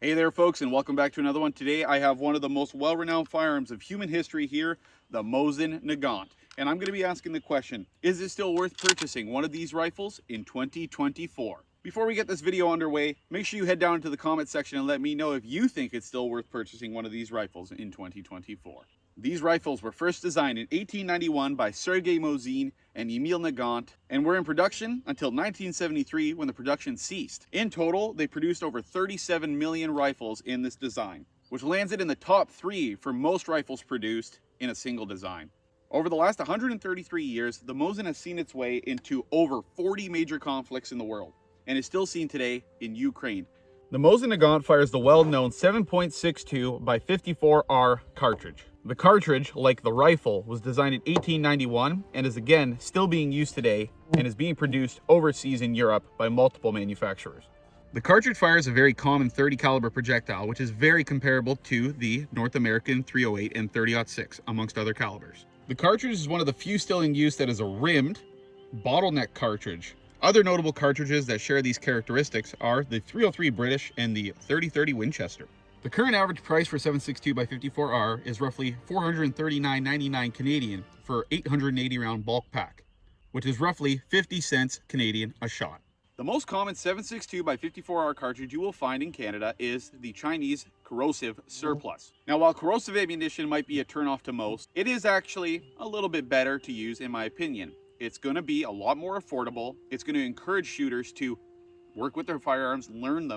Hey there folks, and welcome back to another one. Today I have one of the most well-renowned firearms of human history here, the Mosin Nagant. And I'm going to be asking the question, is it still worth purchasing one of these rifles in 2024? Before we get this video underway, make sure you head down to the comment section and let me know if you think it's still worth purchasing one of these rifles in 2024. These rifles were first designed in 1891 by Sergei Mosin and Emil Nagant and were in production until 1973 when the production ceased. In total, they produced over 37 million rifles in this design, which lands it in the top 3 for most rifles produced in a single design. Over the last 133 years, the Mosin has seen its way into over 40 major conflicts in the world and is still seen today in Ukraine. The Mosin Nagant fires the well-known 7.62 by 54R cartridge. The cartridge, like the rifle, was designed in 1891 and is again still being used today and is being produced overseas in Europe by multiple manufacturers. The cartridge fires a very common 30 caliber projectile, which is very comparable to the North American 308 and 30-06 amongst other calibers. The cartridge is one of the few still in use that is a rimmed bottleneck cartridge. Other notable cartridges that share these characteristics are the 303 British and the 3030 Winchester. The current average price for 7.62 by 54R is roughly $439.99 Canadian for 880 round bulk pack, which is roughly 50 cents Canadian a shot. The most common 7.62 by 54R cartridge you will find in Canada is the Chinese corrosive surplus. Now, while corrosive ammunition might be a turnoff to most, it is actually a little bit better to use in my opinion. It's going to be a lot more affordable. It's going to encourage shooters to work with their firearms, learn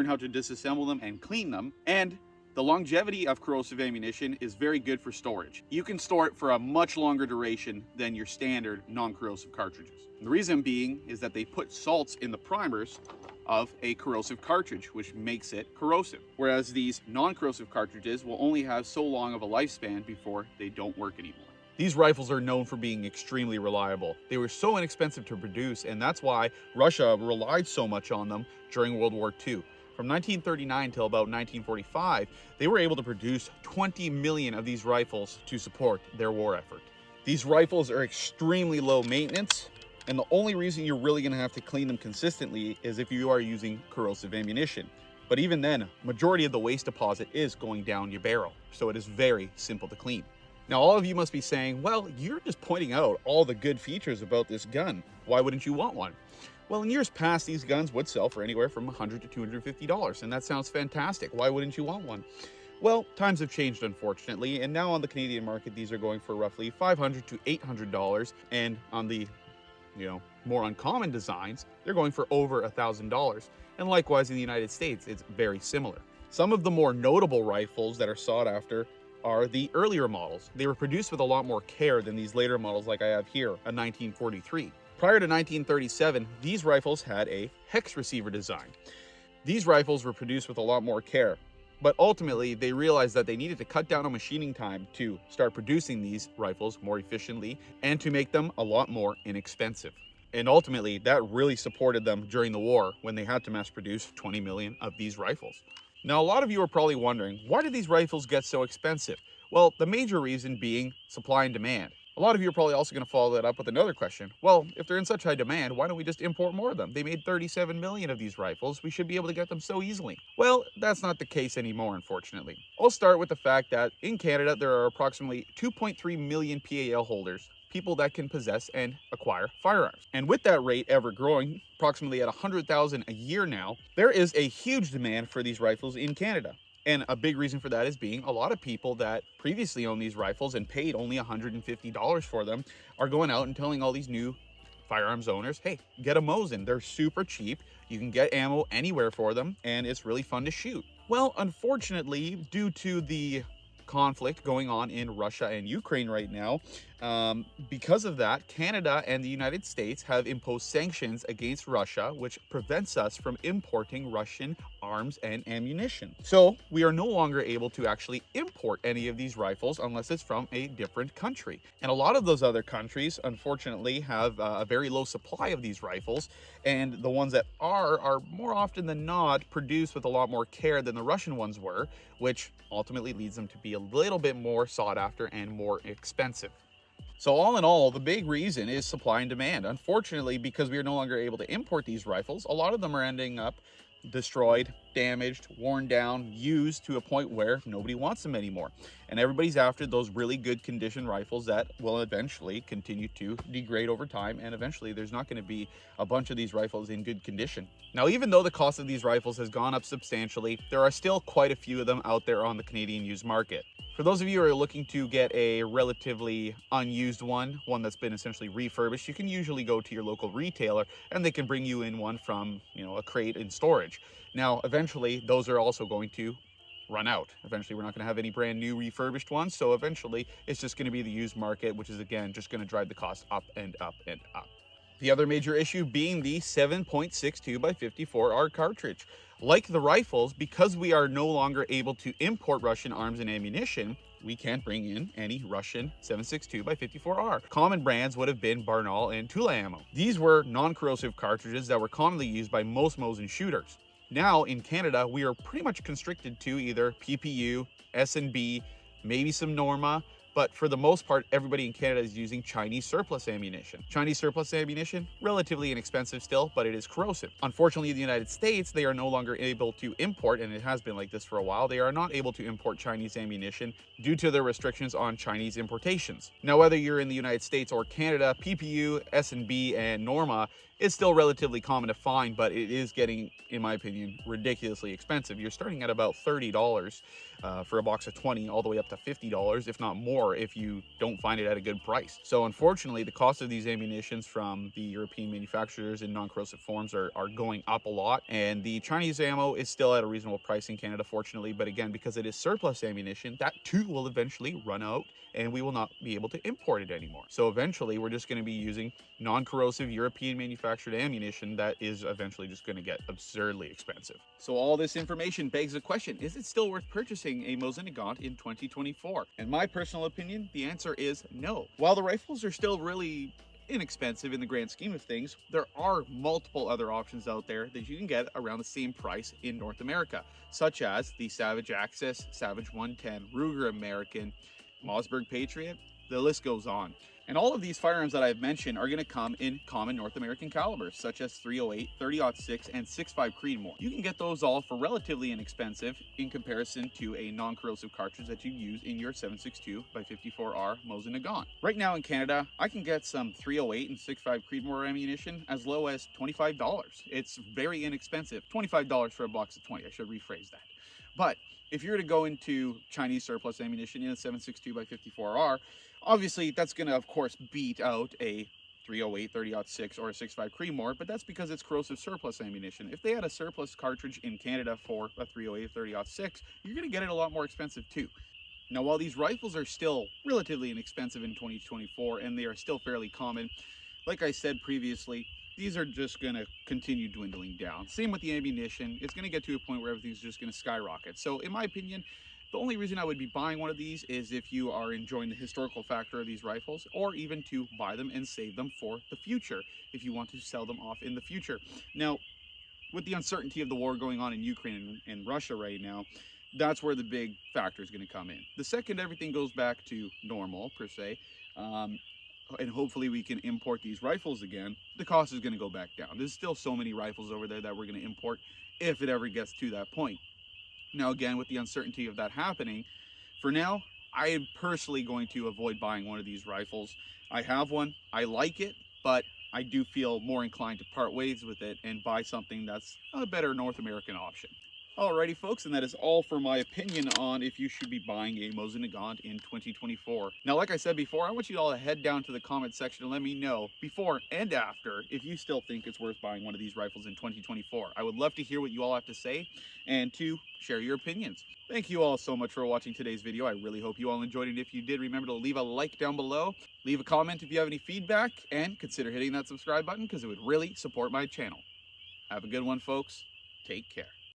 how to disassemble them and clean them. And the longevity of corrosive ammunition is very good for storage. You can store it for a much longer duration than your standard non-corrosive cartridges. The reason being is that they put salts in the primers of a corrosive cartridge, which makes it corrosive. Whereas these non-corrosive cartridges will only have so long of a lifespan before they don't work anymore. These rifles are known for being extremely reliable. They were so inexpensive to produce, and that's why Russia relied so much on them during World War II. From 1939 till about 1945, they were able to produce 20 million of these rifles to support their war effort. These rifles are extremely low maintenance, and the only reason you're really going to have to clean them consistently is if you are using corrosive ammunition. But even then, majority of the waste deposit is going down your barrel, so it is very simple to clean. Now, all of you must be saying, well, you're just pointing out all the good features about this gun. Why wouldn't you want one? Well, in years past, these guns would sell for anywhere from $100 to $250, and that sounds fantastic. Why wouldn't you want one? Well, times have changed, unfortunately, and now on the Canadian market, these are going for roughly $500 to $800, and on the, more uncommon designs, they're going for over $1,000. And likewise, in the United States, it's very similar. Some of the more notable rifles that are sought after are the earlier models. They were produced with a lot more care than these later models like I have here, a 1943. Prior to 1937, these rifles had a hex receiver design. These rifles were produced with a lot more care, but ultimately they realized that they needed to cut down on machining time to start producing these rifles more efficiently and to make them a lot more inexpensive. And ultimately that really supported them during the war when they had to mass produce 20 million of these rifles. Now, a lot of you are probably wondering, why did these rifles get so expensive? Well, the major reason being supply and demand. A lot of you are probably also going to follow that up with another question. Well, if they're in such high demand, why don't we just import more of them? They made 37 million of these rifles. We should be able to get them so easily. Well, that's not the case anymore, unfortunately. I'll start with the fact that in Canada, there are approximately 2.3 million PAL holders, people that can possess and acquire firearms. And with that rate ever growing, approximately at 100,000 a year now, there is a huge demand for these rifles in Canada. And a big reason for that is being a lot of people that previously owned these rifles and paid only $150 for them are going out and telling all these new firearms owners, hey, get a Mosin. They're super cheap. You can get ammo anywhere for them, and it's really fun to shoot. Well, unfortunately, due to the conflict going on in Russia and Ukraine right now, because of that, Canada and the United States have imposed sanctions against Russia, which prevents us from importing Russian arms and ammunition. So we are no longer able to actually import any of these rifles unless it's from a different country. And a lot of those other countries, unfortunately, have a very low supply of these rifles. And the ones that are more often than not produced with a lot more care than the Russian ones were, which ultimately leads them to be a little bit more sought after and more expensive. So all in all, the big reason is supply and demand. Unfortunately, because we are no longer able to import these rifles, a lot of them are ending up destroyed, damaged, worn down, used to a point where nobody wants them anymore. And everybody's after those really good condition rifles that will eventually continue to degrade over time, and eventually there's not going to be a bunch of these rifles in good condition. Now, even though the cost of these rifles has gone up substantially, there are still quite a few of them out there on the Canadian used market. For those of you who are looking to get a relatively unused one that's been essentially refurbished, you can usually go to your local retailer and they can bring you in one from, a crate in storage. Now, eventually, those are also going to run out. Eventually, we're not going to have any brand new refurbished ones, so eventually it's just going to be the used market, which is, again, just going to drive the cost up and up and up. The other major issue being the 7.62 by 54R cartridge. Like the rifles, because we are no longer able to import Russian arms and ammunition, we can't bring in any Russian 7.62 by 54R. Common brands would have been Barnaul and Tula ammo. These were non-corrosive cartridges that were commonly used by most Mosin shooters. Now in Canada, we are pretty much constricted to either PPU, S&B, maybe some Norma, but for the most part, everybody in Canada is using Chinese surplus ammunition. Chinese surplus ammunition, relatively inexpensive still, but it is corrosive. Unfortunately, in the United States, they are no longer able to import, and it has been like this for a while, they are not able to import Chinese ammunition due to the restrictions on Chinese importations. Now, whether you're in the United States or Canada, PPU, S&B, and Norma is still relatively common to find, but it is getting, in my opinion, ridiculously expensive. You're starting at about $30 for a box of 20, all the way up to $50, if not more, if you don't find it at a good price. So unfortunately, the cost of these ammunitions from the European manufacturers in non-corrosive forms are going up a lot, and the Chinese ammo is still at a reasonable price in Canada, fortunately, but again, because it is surplus ammunition, that too will eventually run out, and we will not be able to import it anymore. So eventually, we're just going to be using non-corrosive European manufactured ammunition that is eventually just going to get absurdly expensive. So all this information begs the question, is it still worth purchasing a Mosin Nagant in 2024? In my personal opinion, the answer is no. While the rifles are still really inexpensive in the grand scheme of things, there are multiple other options out there that you can get around the same price in North America, such as the Savage Axis, Savage 110, Ruger American, Mossberg Patriot, the list goes on. And all of these firearms that I've mentioned are going to come in common North American calibers, such as .308, 30-06, and 6.5 Creedmoor. You can get those all for relatively inexpensive in comparison to a non-corrosive cartridge that you use in your 7.62 by 54R Mosin Nagant. Right now in Canada, I can get some .308 and 6.5 Creedmoor ammunition as low as $25. It's very inexpensive. $25 for a box of 20, I should rephrase that. But if you're to go into Chinese surplus ammunition in a 7.62 by 54R, obviously that's going to, of course, beat out a .308, 30-06, or a 6.5 Creedmoor, but that's because it's corrosive surplus ammunition. If they had a surplus cartridge in Canada for a .308, 30-06, you're going to get it a lot more expensive too. Now, while these rifles are still relatively inexpensive in 2024, and they are still fairly common, like I said previously, these are just going to continue dwindling down. Same with the ammunition. It's going to get to a point where everything's just going to skyrocket. So in my opinion, the only reason I would be buying one of these is if you are enjoying the historical factor of these rifles, or even to buy them and save them for the future if you want to sell them off in the future. Now, with the uncertainty of the war going on in Ukraine and Russia right now, that's where the big factor is going to come in. The second everything goes back to normal, per se, and hopefully we can import these rifles again, the cost is going to go back down. There's still so many rifles over there that we're going to import if it ever gets to that point. Now, again, with the uncertainty of that happening, for now, I am personally going to avoid buying one of these rifles. I have one, I like it, but I do feel more inclined to part ways with it and buy something that's a better North American option. Alrighty folks, and that is all for my opinion on if you should be buying a Mosin Nagant in 2024. Now, like I said before, I want you all to head down to the comment section and let me know before and after if you still think it's worth buying one of these rifles in 2024. I would love to hear what you all have to say and to share your opinions. Thank you all so much for watching today's video. I really hope you all enjoyed it. If you did, remember to leave a like down below, leave a comment if you have any feedback, and consider hitting that subscribe button because it would really support my channel. Have a good one, folks. Take care.